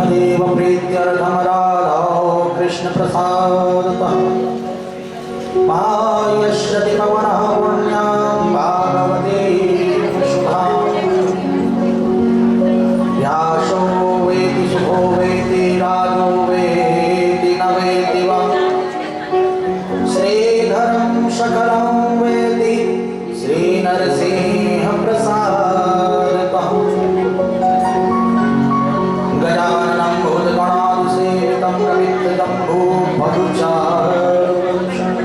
देव प्रीत्यर्थम राधौ कृष्ण प्रसादतः पायश्रति पवनः पुण्यां भागवते शुभां व्यासो वेति शुभो वेति राजो वेति न वेति वा श्रीधरं शकलं वेति श्रीनरसिंह प्रसादतः गजाननं भूतगणादिसेवितं कवित्तं भूमधुचारुवंशम्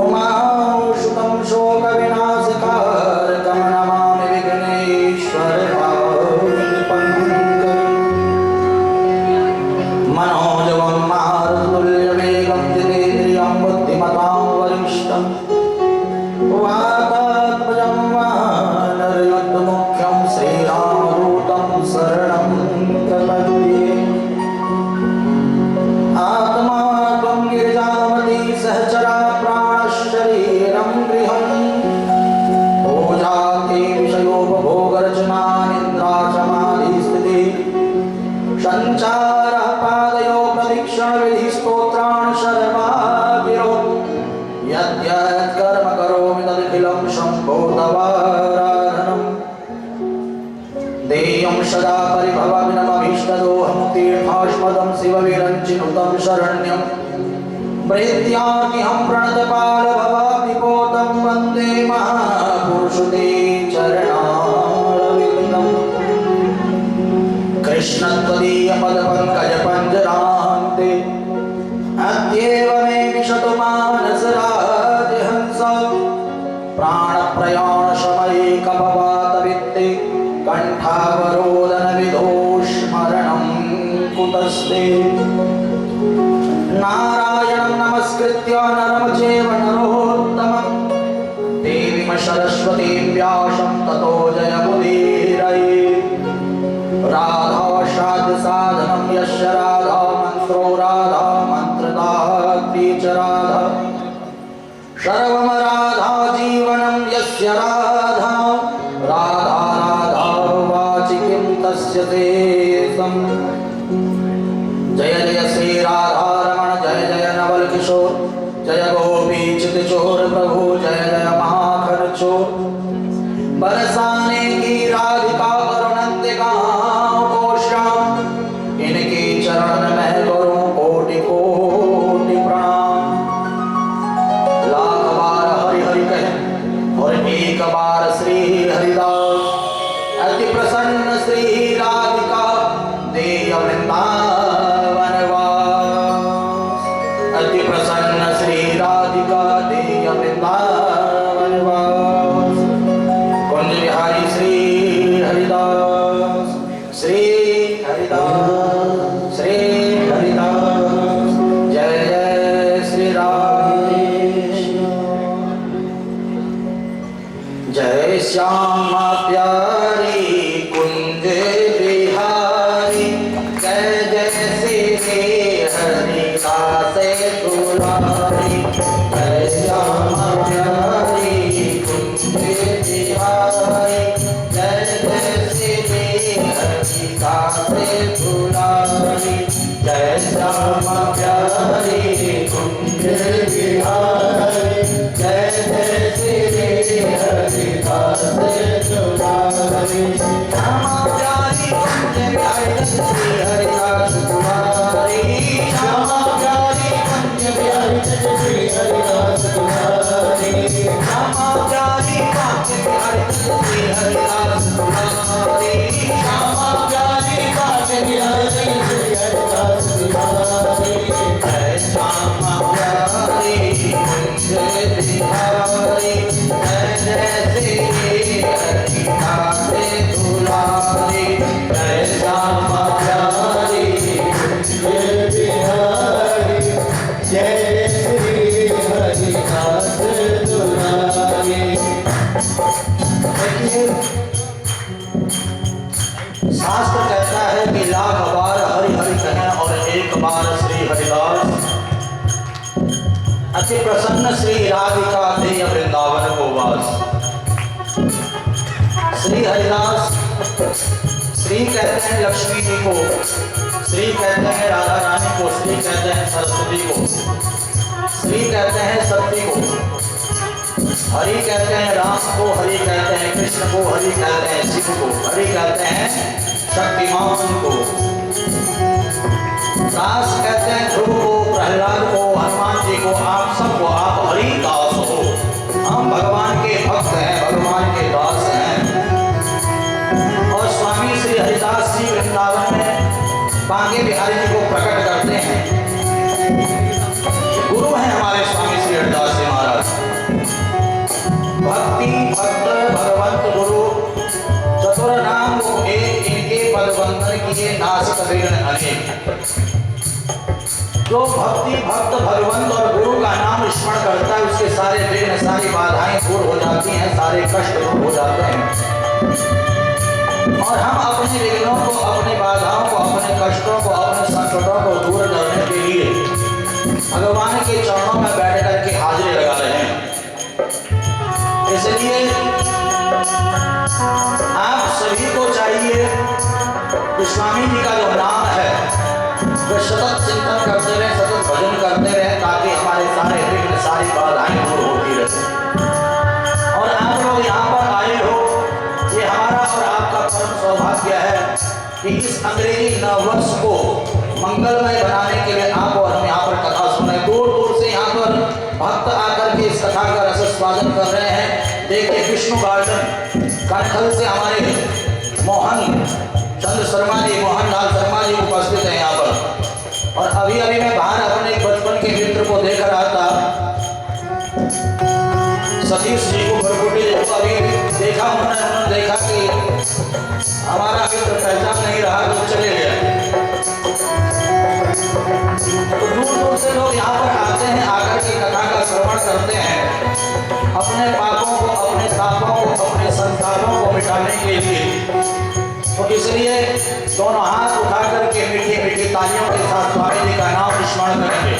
उमाशुतं शोकविनाशकारकं नमामि विघ्नेश्वरपादपङ्कजं मनोजवं मारुतुल्यवेगं जितेन्द्रियं बुद्धिमतां वरिष्ठं वातात्मजं वानरयुद्धमुख्यं श्रीरामदूतं शरणं प्रपद्ये आत्मा त्वं गिरिजावती सहचरा प्राणशरीरं गृहं पूजाते विषयोपभोगरचना निद्राचमाधिस्थिति सञ्चारः पादयो प्रदक्षिणविधिस्तोत्राणि सर्वाभिरो यद्यत् कर्म करोमि तदखिलं शम्भो तवाराधनम् देयं सदा परिभवामिनमभीष्टदोहं तीर्थास्पदं शिवविरञ्चिनुतं शरण्यं प्रेत्यार्तिहं प्रणतपालभवाब्धिपोतं वन्दे महापुरुषते चरणारविन्दम् कृष्णत्वदीयपदपङ्कजपञ्जरान्ते अद्येव मे विशतु मानसराजहंस प्राणप्रयाणसमये कपवातवित्ते कण्ठावरोदनविदोस्मरणं कुतस्ते नारायणं नमस्कृत्य नरं चैव नरोत्तमं देवीं सरस्वतीं व्यासं ततो जयमुदीरये राधासाध्यसाधनं यस्य राधा मन्त्रो राधा मन्त्रदात्री च राधा सर्वं राधा जीवनं यस्य राधा राधा राधा वाचि किं तस्य देशम् जय जय श्री राधा रमण जय जय नवल किशोर जय गोपी चित चोर प्रभु जय जय महाखर चोर बरसाने की राधिका करुणंतिका को श्याम इनके चरण में करूं कोटि कोटि प्रणाम लाख बार हरि हरि कहें और एक बार श्री हरिदास अति प्रसन्न श्री राधिका देय वृंदावन वास अति प्रसन्न श्री राधिका देय वृंदावन वास कुंज बिहारी श्री हरिदास श्री हरिदास श्री हरिदास जय जय श्री राधेश्याम जय श्यामा प्यारी कुंज बिहारी जय जय श्री हरिदास दुलारी जय श्यामा प्यारी कुंज बिहारी जय जय श्री हरिदास दुलारी जय श्यामा प्यारी कुंज बिहारी जय जय श्री हरिदास दुलारी श्यामा प्यारी कुंज बिहारी श्री हरिदास दुलारी श्यामा प्यारी कुंज बिहारी श्री हरिदास दुलारी श्यामा प्यारी कुंज बिहारी श्री हरिदास दुलारी श्यामा प्यारी कुंज बिहारी श्री हरिदास दुलारी जय श्यामा प्यारी कुंज बिहारी जय जय श्री हरिदास दुलारी जय श्यामा प्यारी कुंज बिहारी जय श्री हरिदास दुलारी। शास्त्र कहता है कि लाख बार हरि हरि कहें और एक बार श्री हरिदास अति प्रसन्न श्री राधिका देय वृंदावन को वास। श्री हरिदास श्री कहते हैं लक्ष्मी जी को, श्री कहते हैं राधा रानी को, श्री कहते हैं सरस्वती को, श्री कहते हैं सती को, हरि कहते हैं राम को, हरि कहते हैं कृष्ण को, हरि कहते हैं शिव को, हरि कहते हैं शक्तिमान को, दास कहते हैं ध्रुव को, प्रहलाद को, हनुमान जी को, आप सबको आप हरि दास हो। हम भगवान के भक्त हैं, भगवान के दास हैं। और स्वामी श्री हरिदास जी वृंदावन में बांके बिहारी जी को प्रकट करते हैं। गुरु हैं हमारे स्वामी श्री हरिदास जी महाराज। भक्ति भक्त भगवंत गुरु चतुर नाम एक, इनके पद वंदन किए नासिक विघ्न अनेक। जो भक्ति भक्त भगवंत और गुरु का नाम स्मरण करता है उसके सारे विघ्न सारी बाधाएं दूर हो जाती हैं, सारे कष्ट दूर हो जाते हैं। और हम अपने विघ्नों को, अपनी बाधाओं को, अपने कष्टों को, अपने संकटों को दूर करने के लिए भगवान के चरणों में बैठ करके हाजिरी लगा रहे हैं। इसलिए आप सभी को चाहिए कि स्वामी जी का जो नाम है वे सतत चिंतन करते रहे, सतत भजन करते रहे, ताकि हमारे सारे विघ्न सारी बाधाएं दूर होती रहे। और आप लोग यहाँ पर आए हो, ये हमारा और आपका परम सौभाग्य है कि इस अंग्रेजी नववर्ष को मंगलमय बनाने के लिए आप और हम यहाँ पर कथा सुने। दूर दूर से यहाँ पर भक्त आकर के इस कथा का रसस्वादन कर रहे हैं। देखिए विष्णु गार्डन कनखल से हमारे मोहन चंद्र शर्मा जी, मोहन लाल शर्मा जी उपस्थित हैं यहाँ पर। और अभी अभी मैं बाहर अपने बचपन के मित्र को देख रहा था, सतीश जी को, भरकुटी जी को अभी देखा, उन्होंने देखा कि हमारा मित्र पहचान नहीं रहा तो चले गए। तो दूर दूर से लोग यहाँ पर आते हैं, आकर के कथा का श्रवण करते हैं, अपने पापों को, अपने तापों को, अपने संतापों को मिटाने के लिए। तो इसलिए दोनों हाथ उठा करके मीठी मीठी तालियों के साथ स्वामी जी का नाम स्मरण करेंगे।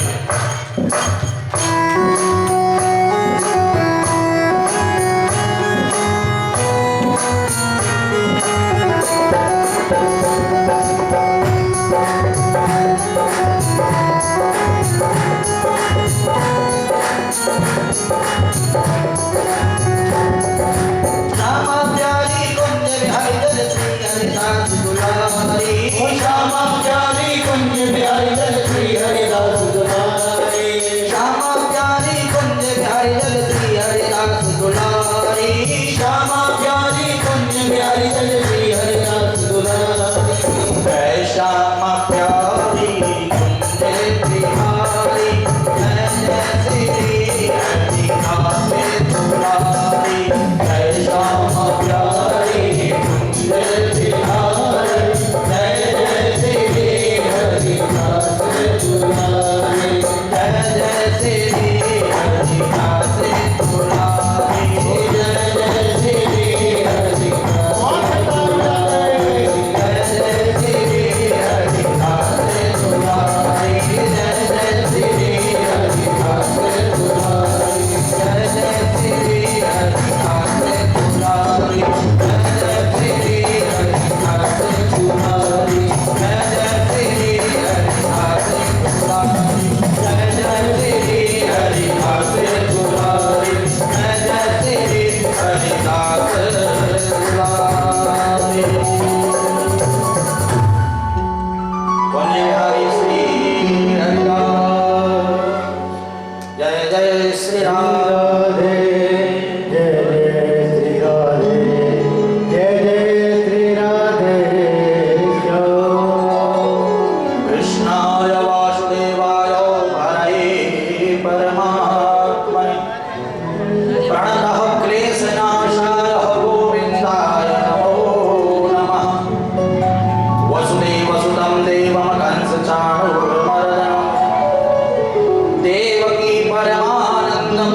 देवकी परमानंदम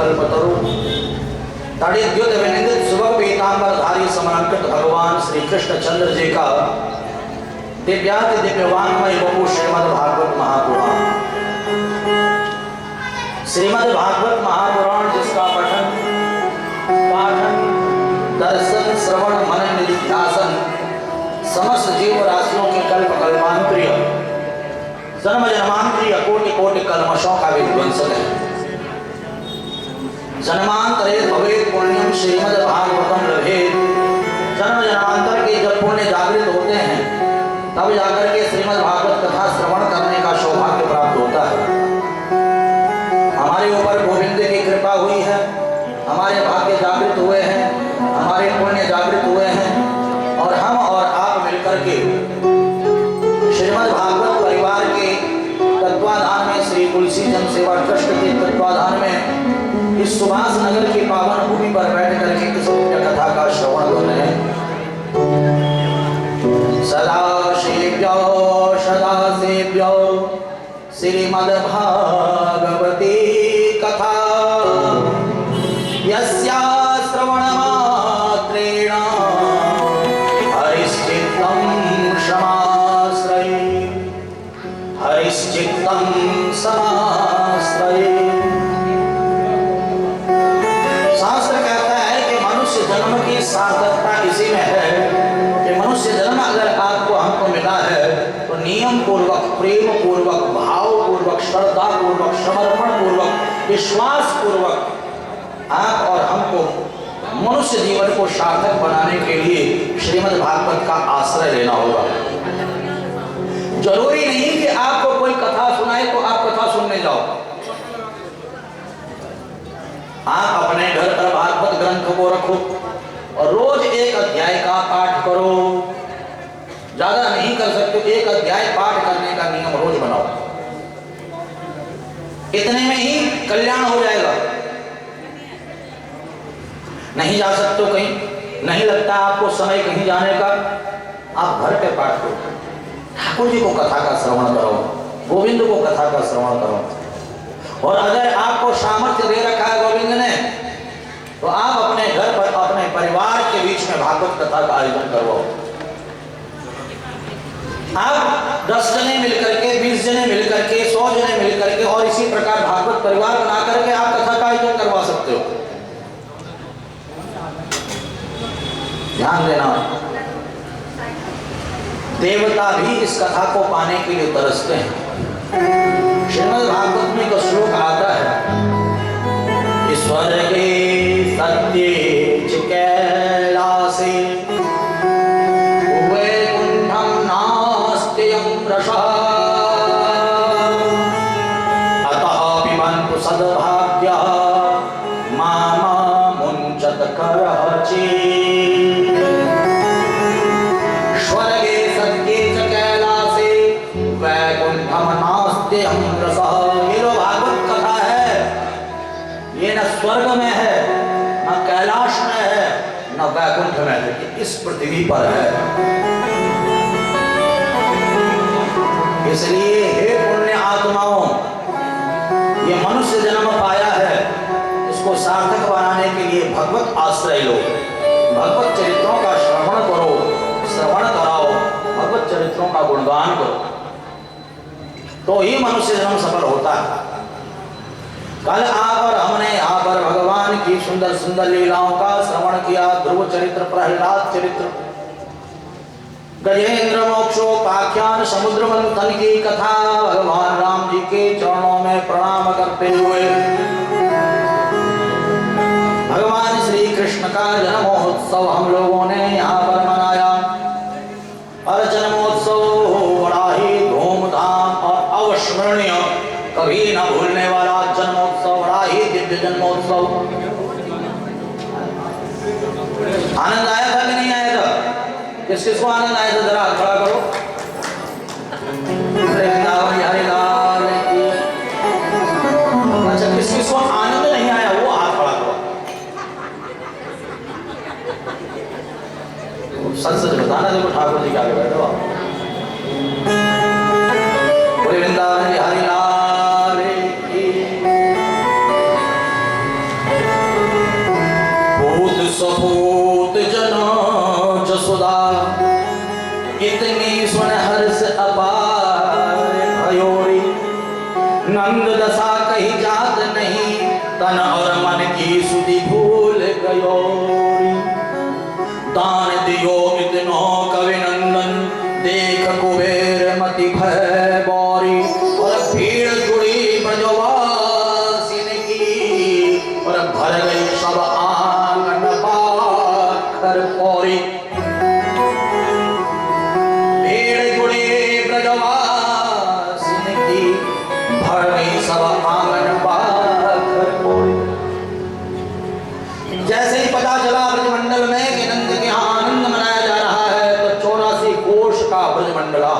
कल्पतरु तड़िद्युत विनिंदित सुबह पीतांबरधारी समरांकित भगवान श्री कृष्ण चंद्र जी का दिव्याति दिव्यवांगमय बहु श्रीमद् भागवत महापुराण। श्रीमद् भागवत महापुराण जिसका पठन पाठन दर्शन श्रवण मनन निधिध्यासन समस्त जीव राशियों के कल्प कल्पांतरीय जन्म जन्मांतरीय कोटि कोटि कल्मषों का विध्वंसक है। जन्मांतरे भवेत् पुण्यम श्रीमद् भागवतम लभेत्। जन्म जन्मांतर के जब पुण्य जागृत होते हैं तब जाकर के श्रीमद् भागवत कथा श्रवण करने का सौभाग्य प्राप्त होता है। हमारे ऊपर गोविंद की कृपा हुई है, हमारे भाग्य जागृत हुए हैं, हमारे पुण्य जागृत हुए हैं और हम और आप मिलकर के श्रीमद् भागवत परिवार के तत्वाधान में श्री तुलसी जन सेवा ट्रस्ट के तत्वाधान में इस सुभाष नगर की पावन भूमि पर बैठ करके इस पुण्य कथा का श्रवण कर रहे हैं। सदाशिव्यो सदाशिव्यो श्रीमद् भागवती कथा यस्या श्रवणमात्रेण हरिश्चित्तं समाश्रये हरिश्चित्तं समाश्रये। शास्त्र कहता है कि मनुष्य जन्म की सार्थकता इसी में है कि मनुष्य जन्म अगर आपको हमको मिला है तो नियम पूर्वक प्रेम पूर्वक भाव पूर्वक श्रद्धा पूर्वक समर्पण पूर्वक विश्वास पूर्वक आप और हमको मनुष्य जीवन को सार्थक बनाने के लिए श्रीमद् भागवत का आश्रय लेना होगा। जरूरी नहीं कि आपको कोई कथा सुनाए तो आप कथा सुनने जाओ। आप अपने घर पर भागवत ग्रंथ को रखो और रोज एक अध्याय का पाठ करो। ज्यादा नहीं कर सकते, एक अध्याय पाठ करने का नियम रोज बनाओ। इतने में ही कल्याण हो जाएगा। नहीं जा सकते कहीं, नहीं लगता आपको समय कहीं जाने का, आप घर पे पाठ करो, ठाकुर जी को कथा का श्रवण करो, गोविंद को कथा का श्रवण करो। और अगर आपको सामर्थ्य दे रखा है गोविंद ने तो आप अपने घर पर अपने परिवार के बीच में भागवत कथा का आयोजन करवाओ। आप 10 जने मिलकर के, 20 जने मिलकर के, 100 जने मिलकर के और इसी प्रकार भागवत परिवार बना करके आप कथा का आयोजन करवा सकते हो। ध्यान देना, देवता भी इस कथा को पाने के लिए तरसते हैं। श्रीमद् भागवत में एक श्लोक आता है, स्वर्गे सत्ये च कैलासे वैकुंठम नास्त्ययं रसः अतः पिबन्तु सद्भाग्यः मामुञ्चत करः चेत्। स्वर्गे सत्ये च कैलासे वैकुंठम नास्त्ययं रसः। ये जो भागवत कथा है ये न स्वर्ग में है, न कैलाश में है, न वैकुंठ में है, इस पृथ्वी पर है। इसलिए हे पुण्य आत्माओं, ये मनुष्य जन्म पाया है, इसको सार्थक बनाने के लिए भगवत आश्रय लो, भगवत चरित्रों का श्रवण करो, श्रवण कराओ, भगवत चरित्रों का गुणगान करो, तो ही मनुष्य जन्म सफल होता है। कल आकर हमने यहाँ पर भगवान की सुंदर सुंदर लीलाओं का श्रवण किया। ध्रुव चरित्र, प्रहलाद चरित्र, गजेंद्र मोक्षोपाख्यान, समुद्र मंथन की कथा, भगवान राम जी के चरणों में प्रणाम करते हुए भगवान श्री कृष्ण का जन्मोत्सव हम लोगों ने यहाँ पर मनाया। और जन्मोत्सव बड़ा ही धूमधाम और अविस्मरणीय, कभी न भूलने वाला जन्मोत्सव, बड़ा ही दिव्य जन्मोत्सव। आनंद आया था कि नहीं आया था? किस किस को आनंद आया था जरा खड़ा करो। अच्छा, किस किस को आनंद नहीं आया वो हाथ खड़ा करो। सच सच बताना, देखो ठाकुर जी के आगे बैठो आप। वृंदावन हरि लाल की। कुबेर मति भय बौरी और भीड़ जुड़ी ब्रजवासिन की और भर गई सब आंगन पाखर पौरी। भीड़ जुड़ी ब्रजवासिन की भर गई सब आंगन पाखर पौरी। जैसे ही पता चला ब्रजमंडल में कि नंद के यहाँ आनंद मनाया जा रहा है तो 84 कोष का ब्रजमंडला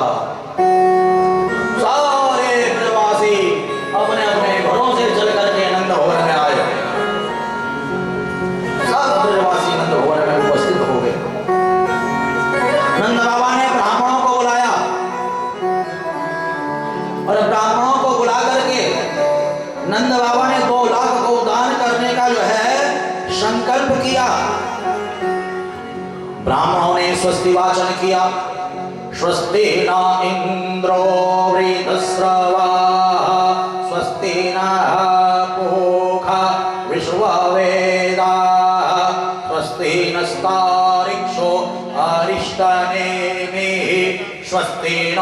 सारे ब्रजवासी अपने अपने घरों से चल करके नंद भवन में आए। सब ब्रजवासी नंद भवन में उपस्थित हो गए। नंद बाबा ने ब्राह्मणों को बुलाया और ब्राह्मणों को बुला करके नंद बाबा ने 2 लाख को दान करने का जो है संकल्प किया। ब्राह्मणों ने स्वस्ति वाचन किया। स्वस्ति न इंद्रो वृद्धश्रवा स्वस्ति न पूषा विश्ववेदा स्वस्ति नस्तारिक्षो अरिष्टनेमिः स्वस्ति न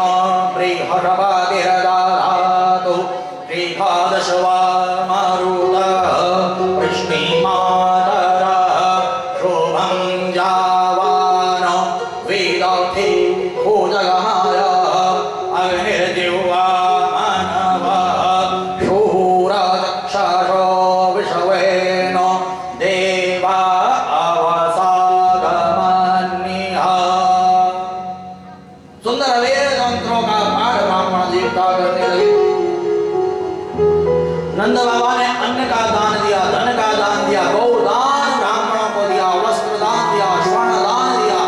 बृहस्पतिर्दधातु एकादशवा मरुतः वृष्णिमातरः शोभं जावान वेदार्थी भोजगमाय अग्निर्दिव्या मानवः शूरदक्षाशो विश्वेन देवा अवसागमन्यः। सुंदर वेद मंत्रों का पाठ ब्राह्मण देवता करने लगे। नंद बाबा ने अन्न का दान दिया, धन का दान दिया, गौदान ब्राह्मणों को दिया, वस्त्र दान दिया, स्वर्ण दान दिया,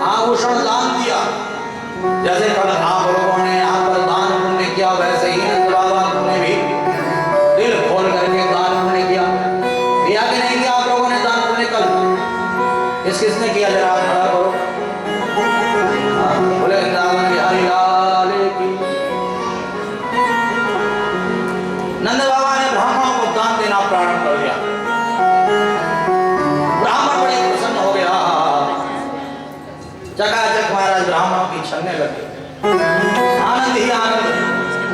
आभूषण दान दिया। जैसे कल आप लोगों ने यहाँ पर दान पुण्य किया वैसे ही नंद बाबा ने भी दिल खोल करके दान पुण्य किया। किया कि नहीं किया आप लोगों ने दान पुण्य कल? किसने किया जरा आप खड़ा करो। बोले वृंदावन बिहारी लाल की। नंद बाबा ने ब्राह्मणों को दान देना प्रारंभ कर दिया। ब्राह्मण बड़े प्रसन्न हो गया। चकाचक महाराज ब्राह्मणों की छलने लगे। आनंद ही आनंद,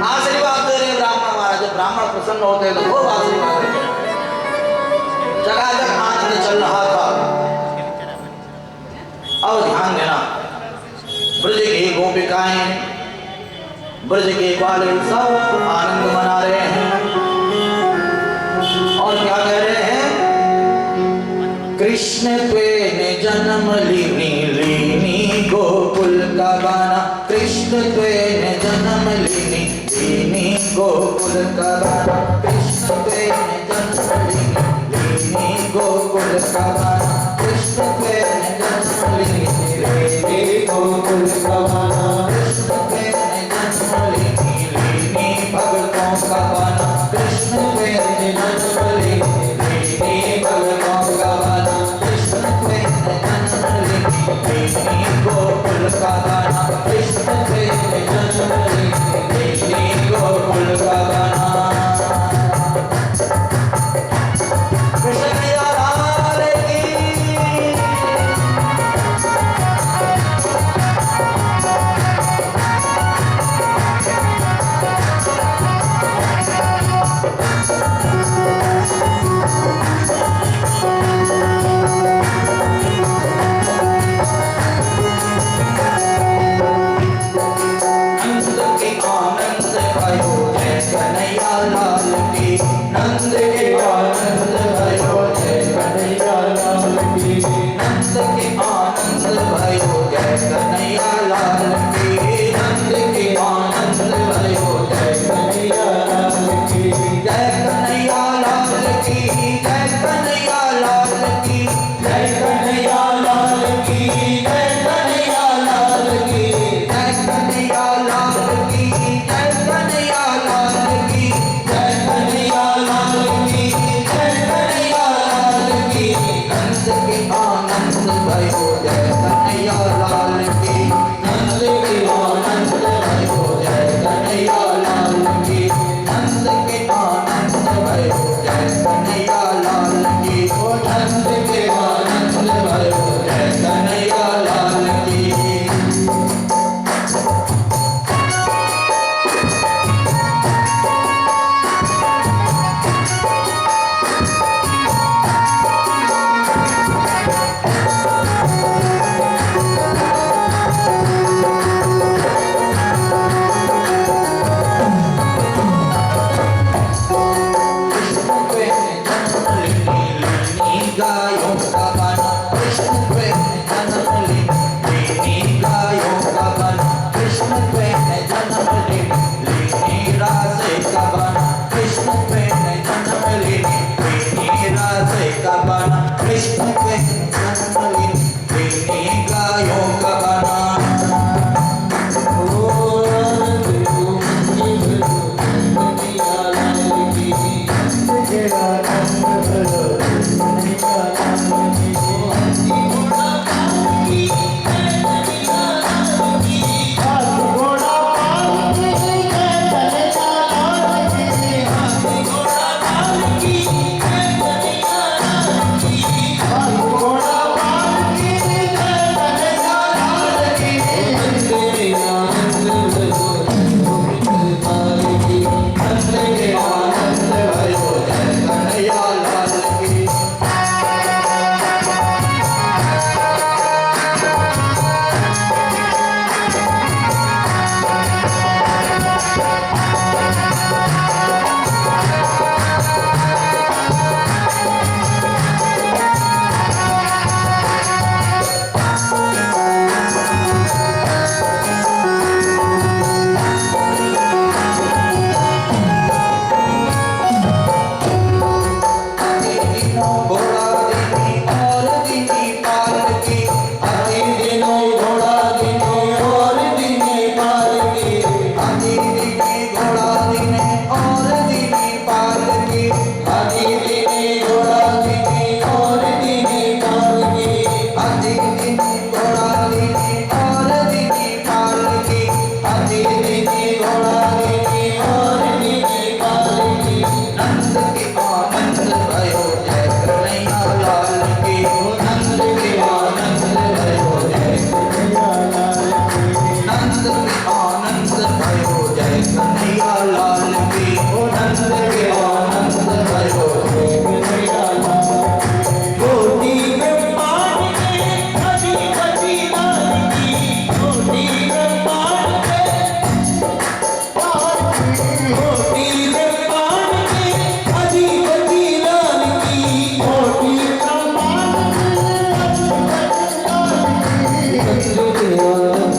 आशीर्वाद दे रहे ब्राह्मण महाराज। जब ब्राह्मण प्रसन्न होते हैं तो खूब आशीर्वाद देते हैं। चकाचक आनंद चल रहा था। अब ध्यान देना, ब्रज की गोपिकाएं, ब्रज के बाले सब आनंद मना रहे हैं और क्या कह रहे हैं? कृष्ण त्वेन जन्म लीनी लीनी गोकुल का गाना। कृष्ण त्वेन जन्म लीनी लीनी गोकुल का गाना। कृष्ण त्वेन जन्म लीनी लीनी गोकुल का गाना। कृष्ण त्वेन जन्म लीनी लीनी गोकुल का गाना। कृष्ण त्वेन जन्म लीनी लीनी भक्तों का गाना। कृष्ण त्वेन जन्म लीनी लीनी भक्तों का गाना। कृष्ण त्वेन जन्म लीनी लीनी गोकुल का गाना। कृष्ण त्वेन जन्म लीनी लीनी गोकुल का गाना। कृष्ण मैया लाल की। जय कन्हैया लाल की। ओ नंद के आनंद भयो जय कन्हैया लाल की। कोटि ब्रह्मांड के अधिपति लाल की। कोटि ब्रह्मांड के कोटि ब्रह्मांड के अधिपति लाल की। कोटि ब्रह्मांड के अधिपति लाल की।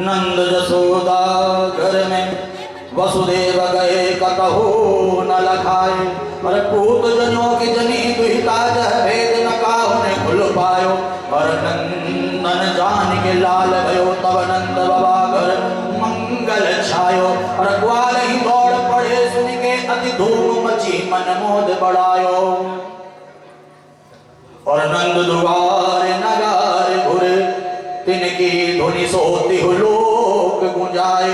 नंद जसोदा घर में वसुदेव गए कतहु न लखाए। और पूत जनों की जनी दुहिता जह भेद न काहु ने खुल पायो। और नंदन जान के लाल भयो तब नंद बाबा घर मंगल छायो। और ग्वाल ही दौड़ पड़े सुन के अति धूम मची मन मोद बढ़ायो। और नंद दुआरे नगारे घुरे तिनकी धुनि सोती हु लोक गुंजाए।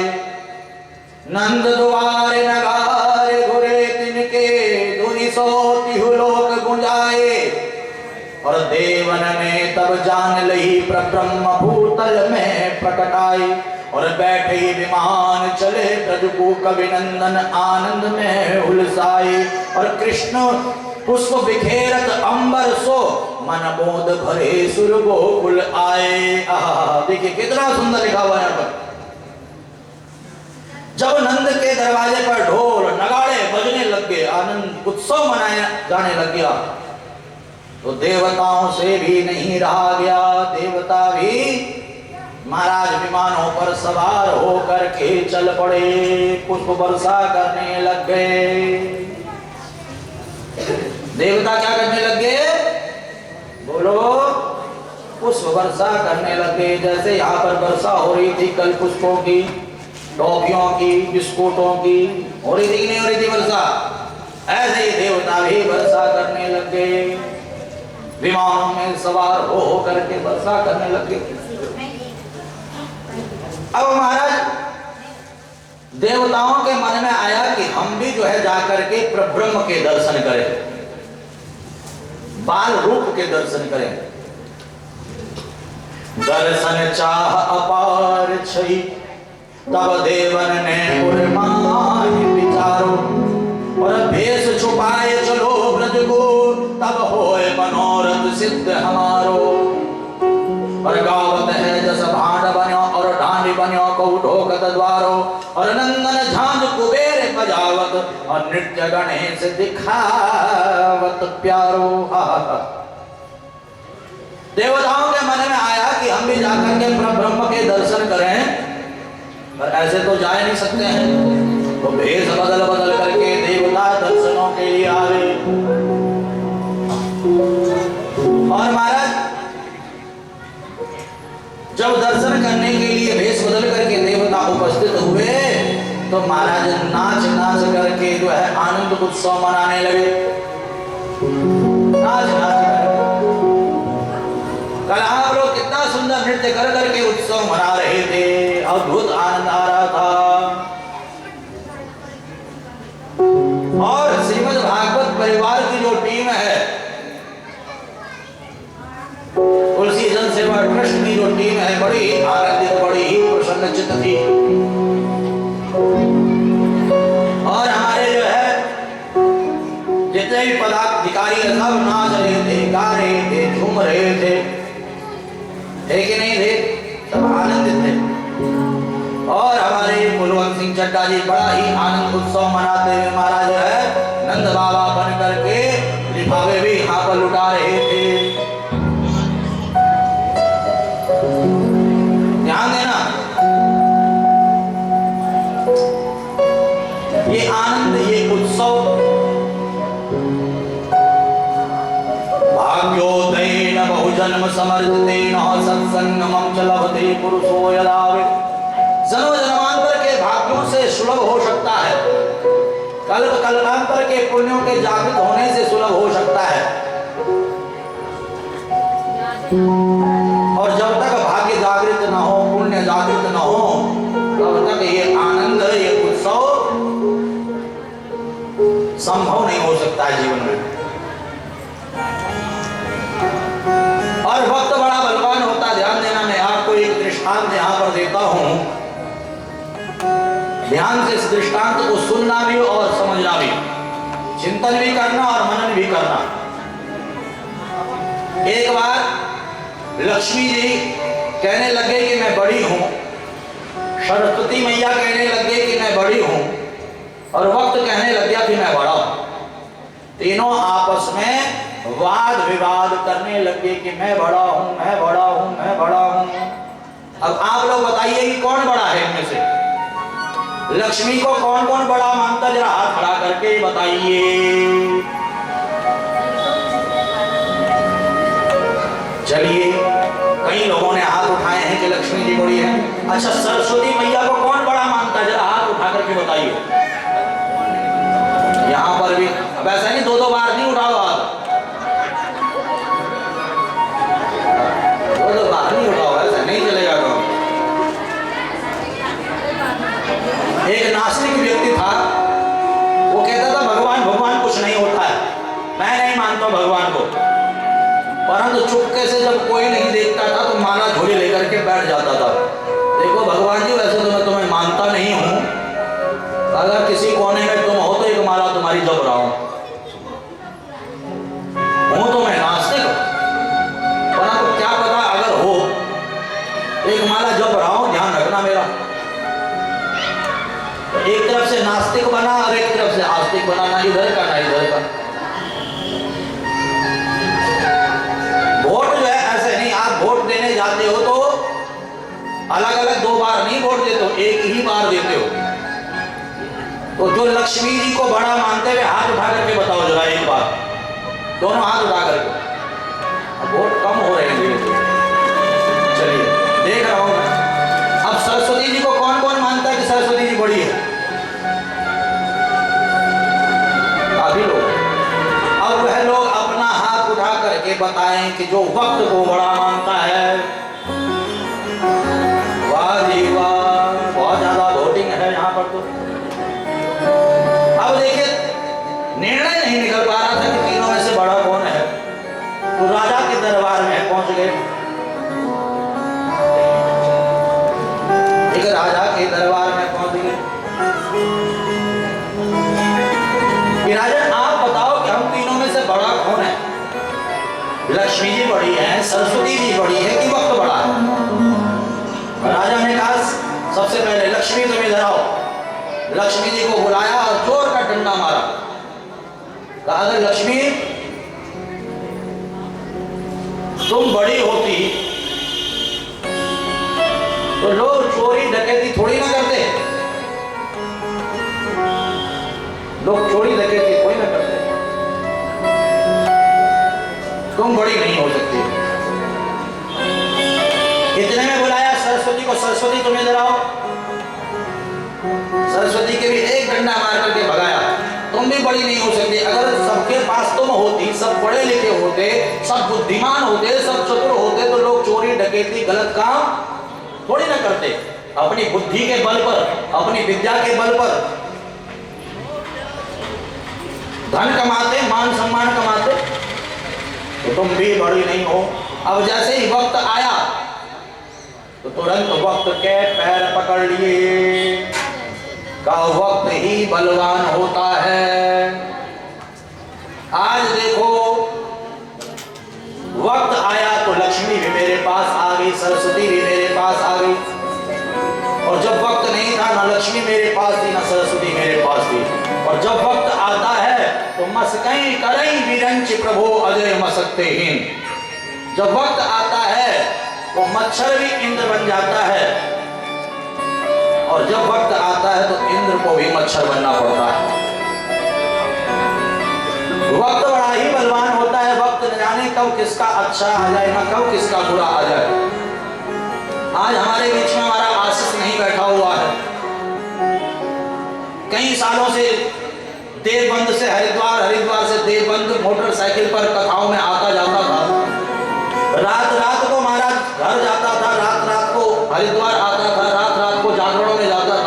नंद द्वारे नगारे घुरे तिनके धुनि सोती हु लोक गुंजाए। और देवन ने तब जान लही प्रब्रह्म भूतल में प्रकटाई। और बैठे विमान चले ब्रज कवि नंदन आनंद में उलसाए। और कृष्ण पुष्प बिखेरत अंबर सो मन मोद भरे सुर गोकुल आए। देखिए कितना सुंदर लिखा हुआ है यहाँ पर। जब नंद के दरवाजे पर ढोल नगाड़े बजने लग गए, आनंद उत्सव मनाया जाने लग गया, तो देवताओं से भी नहीं रहा गया। देवता भी महाराज विमानों पर सवार होकर के चल पड़े, पुष्प वर्षा करने लग गए। देवता क्या करने लग गए? बोलो, पुष्प वर्षा करने लगे। जैसे यहाँ पर वर्षा हो रही थी कल पुष्पों की, टॉफियों की, बिस्कुटों की, हो रही थी कि नहीं हो रही थी वर्षा? ऐसे ही देवता भी वर्षा करने लगे, विमानों में सवार हो करके वर्षा करने लगे। अब महाराज देवताओं के मन में आया कि हम भी जो है जाकर के प्रब्रह्म के दर्शन करें, बाल रूप के दर्शन करें। दर्शन चाह अपार छई, तब देवन ने उर्माई विचारो। और भेष छुपाए चलो ब्रज को, तब होए मनोरथ सिद्ध हमारो। और गावत है जस भांड बन्यो, और ढांडी बन्यो को ढोकत द्वारो। और नंदन झांझ कुबेर बजाओ, गावत और नृत्य गणेश दिखावत प्यारो। देवताओं के मन में आया कि हम भी जाकर के ब्रह्म के दर्शन करें, पर ऐसे तो जा नहीं सकते हैं, तो भेष बदल बदल करके देवता दर्शनों के लिए आ गए। और महाराज जब दर्शन करने के लिए भेष बदल करके देवता उपस्थित हुए तो महाराज नाच नाच करके जो है आनंद उत्सव मनाने लगे। नाच नाच कल आप लोग कितना सुंदर नृत्य कर करके उत्सव मना रहे थे, अद्भुत आनंद आ रहा था। और श्रीमद् भागवत परिवार की जो टीम है, तुलसी जन सेवा ट्रस्ट की जो टीम है, बड़ी ही आनंदित, बड़ी ही प्रसन्नचित्त थी। और हमारे जो है जितने भी पदाधिकारी सब नाच रहे थे, गा रहे थे, झूम रहे थे, कि नहीं थे, सब आनंदित थे। और हमारे कुलवंत सिंह चड्डा जी बड़ा ही आनंद उत्सव मनाते हुए महाराज जो है नंद बाबा बन करके लिफाफे भी यहाँ पर लुटा रहे थे। ध्यान देना, ये आनंद, ये उत्सव भाग्योदयेन बहुजन्म समर्जितेन सत्संगमं च लभते पुरुषो यदा वे। जन्म जन्मांतर के भाग्यों से सुलभ हो सकता है, कल्प कल्पांतर के पुण्यों के जागृत होने से सुलभ हो सकता है। और जब तक भाग्य जागृत न हो, पुण्य जागृत न हो, तब तक ये आनंद, ये उत्सव संभव नहीं हो सकता है जीवन में। और भक्त बड़ा बलवान होता, ध्यान देना। मैं आपको एक दृष्टांत यहाँ पर देता हूँ, ध्यान से इस दृष्टांत को सुनना भी और समझना भी, चिंतन भी करना और मनन भी करना। एक बार लक्ष्मी जी कहने लगे कि मैं बड़ी हूं, सरस्वती मैया कहने लगे कि मैं बड़ी हूं, और वक्त कहने लग गया कि मैं बड़ा हूं। तीनों आपस में वाद विवाद करने लगे कि मैं बड़ा हूं, मैं बड़ा हूं, मैं बड़ा हूं। अब आप लोग बताइए कि कौन बड़ा है इनमें से? लक्ष्मी को कौन कौन बड़ा मानता, जरा हाथ खड़ा करके बताइए। चलिए, कई लोगों ने हाथ उठाए हैं कि लक्ष्मी जी बड़ी है। अच्छा, सरस्वती मैया को कौन बड़ा मानता, जरा हाथ उठा करके बताइए। यहाँ पर भी अब ऐसा नहीं दो बार नहीं उठाओ हाथ, दो बार नहीं उठाओ, ऐसा नहीं चलेगा। एक नास्तिक व्यक्ति था, वो कहता था भगवान भगवान कुछ नहीं होता है, मैं नहीं मानता भगवान को। परंतु चुपके से जब कोई नहीं देखता था तो माला झोली लेकर के बैठ जाता था। देखो भगवान जी, वैसे तो मैं तुम्हें मानता नहीं हूं, अगर किसी कोने में तुम हो तो एक माला तुम्हारी जप रहा हूं तो मैं नास्तिक, परंतु क्या पता अगर हो एक माला जप रहा हूं, ध्यान रखना मेरा। एक तरफ से नास्तिक बना और एक तरफ से आस्तिक बना, ना इधर का ना इधर का। वोट जो है ऐसे नहीं, आप वोट देने जाते हो तो अलग अलग दो बार नहीं वोट देते हो, एक ही बार देते हो। तो जो लक्ष्मी जी को बड़ा मानते हुए हाथ उठा करके बताओ जरा एक बार, दोनों हाथ उठा करके। अब वोट कम हो रहे हैं, चलिए देख रहा हूं मैं। अब सरस्वती जी को कौन कौन मानता है कि सरस्वती जी बड़ी है? काफी लोग। अब वह लोग अपना हाथ उठा करके बताएं कि जो वक्त को बड़ा मानता है। वाह जी वाह, बहुत ज्यादा वोटिंग है यहाँ पर तो। अब देखिए, निर्णय नहीं निकल पा रहा था कि तीनों में से बड़ा कौन है, तो राजा के दरबार में पहुंच गए। एक राजा के दरबार में पहुंच गए कि राजन आप बताओ कि हम तीनों में से बड़ा कौन है? लक्ष्मी जी बड़ी है, सरस्वती जी बड़ी है कि वक्त बड़ा है? राजा ने कहा सबसे पहले लक्ष्मी तुम इधर आओ। लक्ष्मी जी को बुलाया और जोर अगर लक्ष्मी तुम बड़ी होती तो लोग चोरी डकैती थोड़ी ना करते, लोग चोरी डकैती थोड़ी ना करते। तुम बड़ी नहीं हो सकती। इतने में बुलाया सरस्वती को, सरस्वती तुम इधर आओ। सरस्वती के भी एक डंडा मार करके भगाया। तुम भी बड़ी नहीं हो सकती। अगर सबके पास तुम होती, सब पढ़े लिखे होते, सब बुद्धिमान होते, सब चतुर होते, तो लोग चोरी डकैती गलत काम थोड़ी ना करते। अपनी बुद्धि के बल पर, अपनी विद्या के बल पर धन कमाते, मान सम्मान कमाते। तो तुम भी बड़ी नहीं हो। अब जैसे ही वक्त आया तो तुरंत वक्त के पैर पकड़ लिए। का वक्त ही बलवान होता है। आज देखो वक्त आया तो लक्ष्मी भी मेरे पास आ गई, सरस्वती भी मेरे पास आ गई। और जब वक्त नहीं था, ना लक्ष्मी मेरे पास थी, ना सरस्वती मेरे पास थी। और जब वक्त आता है तो मस्कई करई विरंच प्रभु अजय मसकतेहीन। जब वक्त आता है तो मच्छर भी इंद्र बन जाता है, और जब वक्त आता है तो इंद्र को भी मच्छर बनना पड़ता है। वक्त बड़ा ही बलवान होता है। वक्त न जाने कब किसका अच्छा आ जाए, ना कब किसका बुरा आ जाए। आज हमारे बीच में हमारा आशीष नहीं बैठा हुआ है। कई सालों से देवबंद से हरिद्वार, हरिद्वार से देवबंद मोटरसाइकिल पर कथाओं में आता जाता था। रात रात को महाराज घर जाता था, रात रात को हरिद्वार आता था, रात रात को जागरणों में जाता था।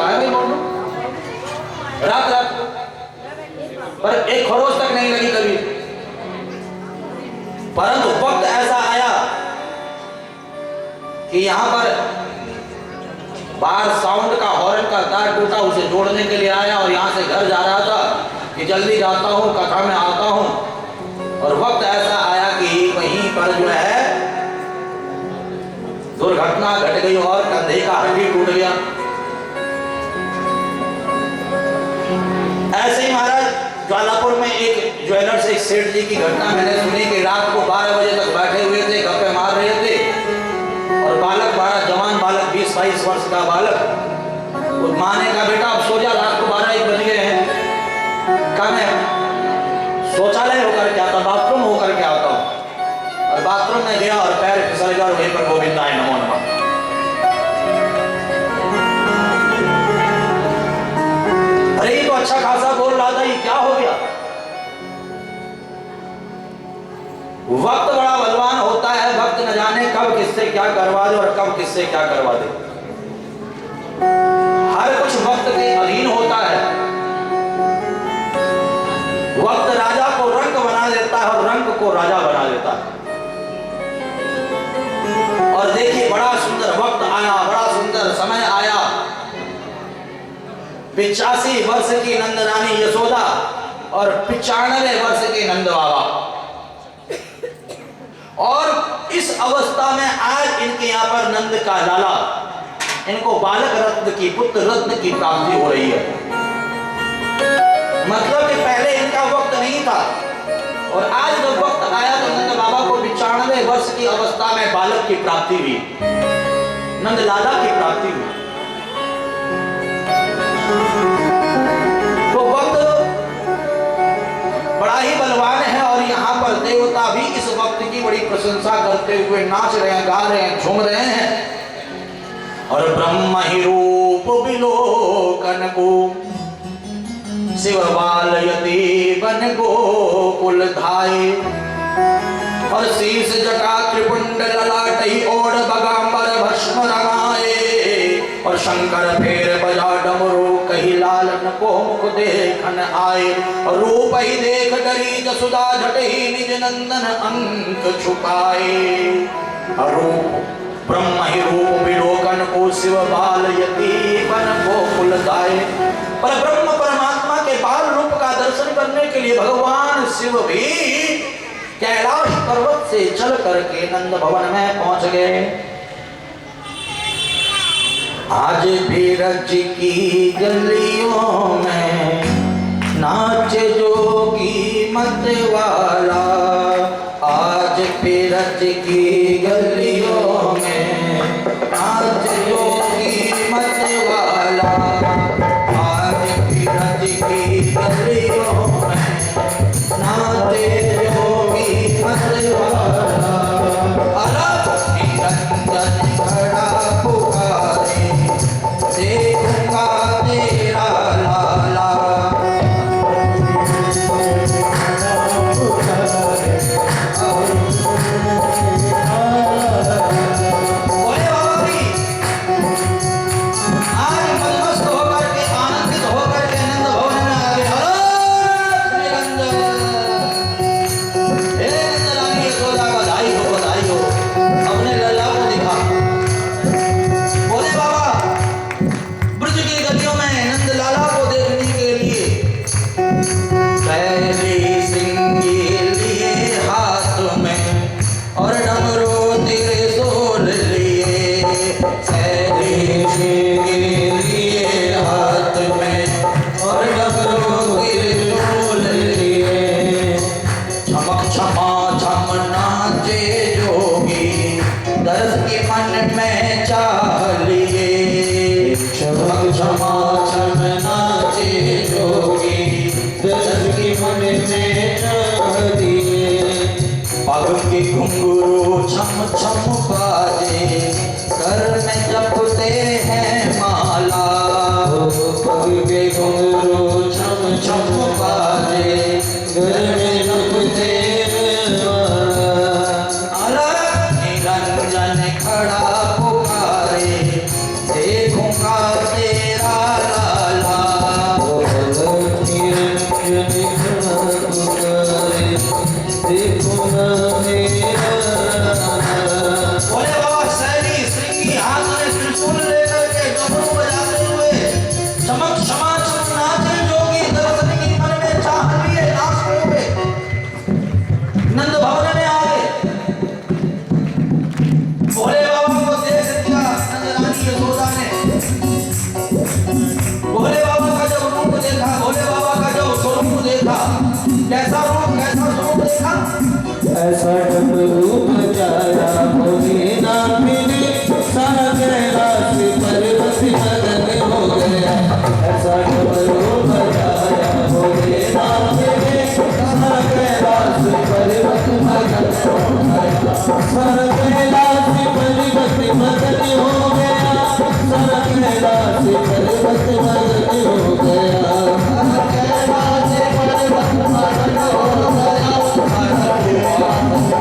रात रात को, पर एक खरोच तक नहीं लगी कभी। परंतु वक्त ऐसा आया कि यहाँ पर बाहर साउंड का, हॉर्न का तार टूटा, उसे जोड़ने के लिए आया और यहाँ से घर जा रहा था कि जल्दी जाता हूँ, कथा में आता हूँ। और वक्त ऐसा आया कि वहीं पर जो है दुर्घटना घट गई और कंधे का हड्डी टूट गया। ऐसे ही महाराज ज्वालापुर में एक ज्वेलर्स, एक सेठ जी की घटना मैंने सुनी कि रात को 12 बजे तक बैठे हुए थे, गप्पे मार रहे थे। और बालक, बड़ा जवान बालक, 20-22 वर्ष का बालक, माँ ने कहा बेटा अब सो जा, रात को 12-1 बज गए हैं। कहा मैं शौचालय होकर के आता, बाथरूम होकर के आता हूँ। और बाथरूम में गया और पैर फिसल गया और वहीं पर गोविंदाय नमो नमः। अरे ये तो अच्छा खासा बोल रहा था, ये क्या हो गया? वक्त बड़ा बलवान होता है। वक्त न जाने कब किससे क्या करवा दे और कब किससे क्या करवा दे। हर कुछ वक्त के अधीन होता है। वक्त राजा को रंक बना देता है और रंक को राजा बना देता है। और देखिए बड़ा सुंदर वक्त आया, बड़ा सुंदर समय आया। 85 वर्ष की नंदरानी यशोदा और 95 वर्ष के नंद बाबा। और इस अवस्था में आज इनके यहाँ पर नंद का लाला, इनको बालक रत्न की, पुत्र रत्न की प्राप्ति हो रही है। मतलब कि पहले इनका वक्त नहीं था और आज जब वक्त आया तो नंद बाबा को 95 वर्ष की अवस्था में बालक की प्राप्ति हुई, नंद लाला की प्राप्ति हुई। तो वक्त बड़ा ही बलवान है। और यहाँ पर देवता भी इस वक्त की बड़ी प्रशंसा करते हुए नाच रहे हैं, गा रहे हैं, झूम रहे हैं। और ब्रह्म ही रूप विलोकन को शिव बालयति बन गोकुल धाये। और शीश जटा त्रिपुंड ललाटही ओढ़ बगांबर भस्म रमाए। और शंकर फेर बजा डमरू कही लालन को मुख देखन आए। रूप ही देख डरी जसुदा झट ही निज नंदन अंक छुपाए। रूप ब्रह्म ही रूप विलोकन को शिव बालयति बन गोकुल धाये। पर ब्रह्म परमात्मा के बाल रूप का दर्शन करने के लिए भगवान शिव भी कैलाश पर्वत से चल करके नंद भवन में पहुंच गए। आज भी रज की गलियों में नाच जोगी मत वाला आज फिरत की गलियों में नाच योगी मत वाला आज फिरत की गलियों में नाच योगी मत वाला अलग निरंजन खड़ा पुकारे देखूंगा तेरा लाला घुंघरू छम छम बाजे कर में जपते हैं माला पग के घुंघरू छम छम बाजे कर में जपते हैं माला निरंजन खड़ा पुकारे देखूंगा तेरा लाला निरंजन खड़ा पुकारे देखूंगा ऐसा रूप जाया भोले ना मिले सारा कैलाश पर्वत मगन हो गया ऐसा रूप जाया भोले ना मिले सारा कैलाश पर्वत मगन हो गया सारा कैलाश पर्वत मगन हो गया सारा कैलाश पर्वत मगन हो गया कैलाश पर्वत मगन हो गया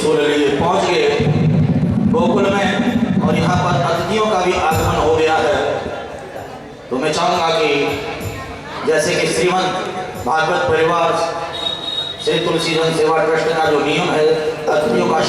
त्रिशूल लिए पहुंच गए गोकुल में और यहाँ पर अतिथियों का भी आगमन हो गया है। तो मैं चाहूँगा कि जैसे कि श्रीमंत भागवत परिवार श्री तुलसीधन सेवा ट्रस्ट का जो नियम है, अतिथियों का